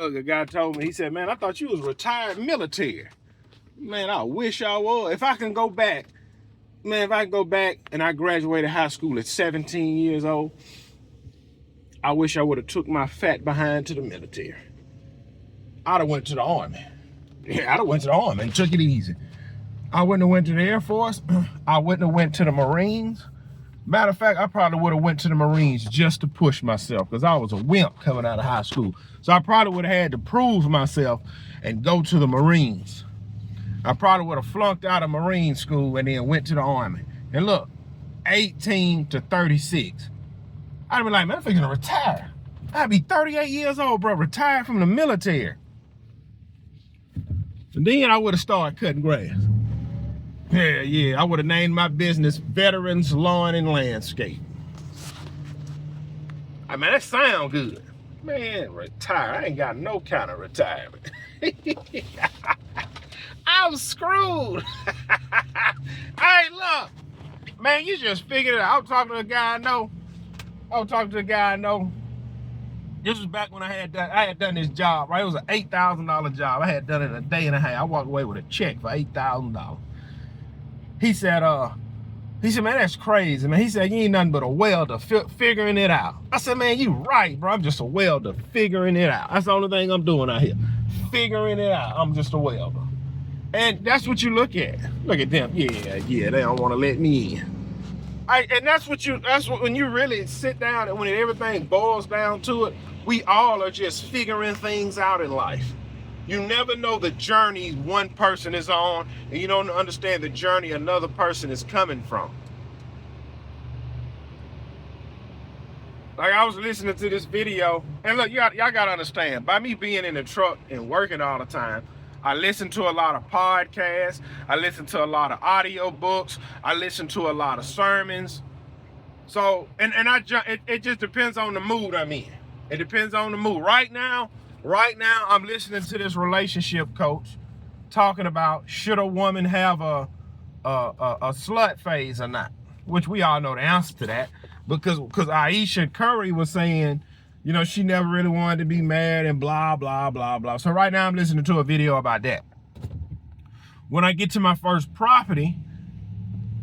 Look, a guy told me, he said, man, I thought you was retired military. Man, I wish I was. If I can go back, man, if I can go back and I graduated high school at 17 years old, I wish I would have took my fat behind to the military. I'd have went to the Army. Yeah, I'd have went to the Army and took it easy. I wouldn't have went to the Air Force. I wouldn't have went to the Marines. Matter of fact, I probably would have went to the Marines just to push myself because I was a wimp coming out of high school. So I probably would have had to prove myself and go to the Marines. I probably would have flunked out of Marine school and then went to the Army. And look, 18 to 36. I'd be like, man, I'm thinking to retire. I'd be 38 years old, bro, retired from the military. And then I would have started cutting grass. Yeah, I would have named my business Veterans Lawn and Landscape. I mean, that sound good. Man, retire. I ain't got no kind of retirement. I'm screwed. Hey, look. Man, you just figured it out. I was talking to a guy I know. This was back when I had done this job, right? It was an $8,000 job. I had done it in a day and a half. I walked away with a check for $8,000. He said, man, that's crazy, man. He said, you ain't nothing but a welder figuring it out. I said, man, you right, bro. I'm just a welder figuring it out. That's the only thing I'm doing out here. Figuring it out. I'm just a welder. And that's what you look at. Look at them. Yeah, they don't want to let me in. And that's what when you really sit down and when everything boils down to it, we all are just figuring things out in life. You never know the journey one person is on, and you don't understand the journey another person is coming from. Like, I was listening to this video, and look, y'all gotta understand, by me being in the truck and working all the time, I listen to a lot of podcasts, I listen to a lot of audio books, I listen to a lot of sermons. So, it just depends on the mood I'm in. It depends on the mood. Right now, I'm listening to this relationship coach talking about should a woman have a slut phase or not, which we all know the answer to that because Aisha Curry was saying, you know, she never really wanted to be married and blah, blah, blah, blah. So right now I'm listening to a video about that. When I get to my first property,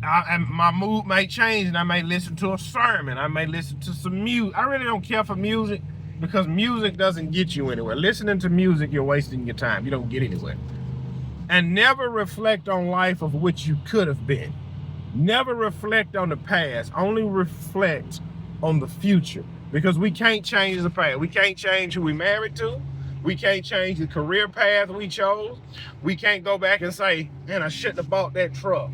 my mood may change and I may listen to a sermon. I may listen to some music. I really don't care for music because music doesn't get you anywhere. Listening to music, you're wasting your time. You don't get anywhere. And never reflect on life of which you could have been. Never reflect on the past. Only reflect on the future. Because we can't change the past. We can't change who we married to. We can't change the career path we chose. We can't go back and say, man, I shouldn't have bought that truck.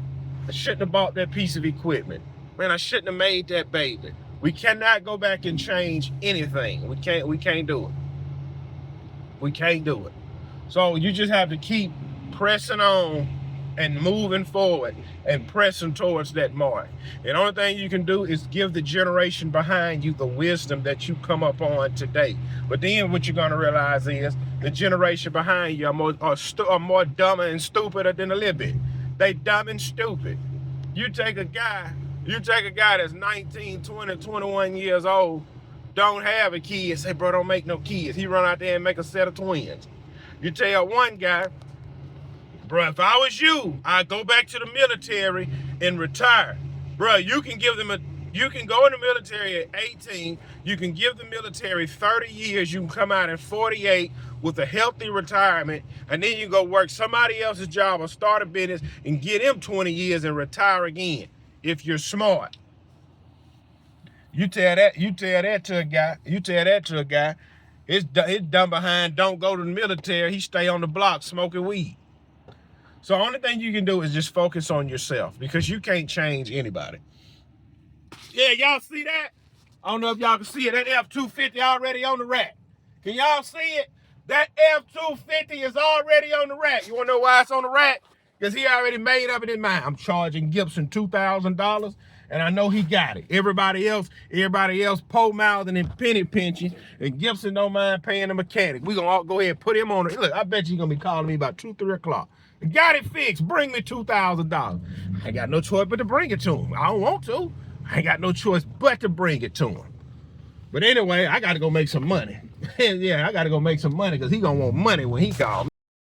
I shouldn't have bought that piece of equipment. Man, I shouldn't have made that baby. We cannot go back and change anything. We can't do it. We can't do it. So you just have to keep pressing on and moving forward and pressing towards that mark. And the only thing you can do is give the generation behind you the wisdom that you come up on today. But then what you're going to realize is the generation behind you are more dumber and stupider than a little bit. They dumb and stupid. You take a guy that's 19, 20, 21 years old, don't have a kid, say, bro, don't make no kids. He run out there and make a set of twins. You tell one guy, bro, if I was you, I'd go back to the military and retire. Bro, you can go in the military at 18, you can give the military 30 years, you can come out at 48 with a healthy retirement, and then you go work somebody else's job or start a business and get him 20 years and retire again, if you're smart. You tell that to a guy, his dumb behind don't go to the military, he stay on the block smoking weed. So the only thing you can do is just focus on yourself because you can't change anybody. Yeah, y'all see that? I don't know if y'all can see it. That F-250 already on the rack. Can y'all see it? That F-250 is already on the rack. You want to know why it's on the rack? Because he already made up in his mind. I'm charging Gibson $2,000, and I know he got it. Everybody else pole-mouthing and penny pinching, and Gibson don't mind paying the mechanic. We're going to go ahead and put him on it. Look, I bet you're going to be calling me about 2, 3 o'clock. Got it fixed. Bring me $2,000. I ain't got no choice but to bring it to him. I don't want to. I ain't got no choice but to bring it to him. But anyway, I got to go make some money. Yeah, I gotta go make some money because he gonna want money when he call me.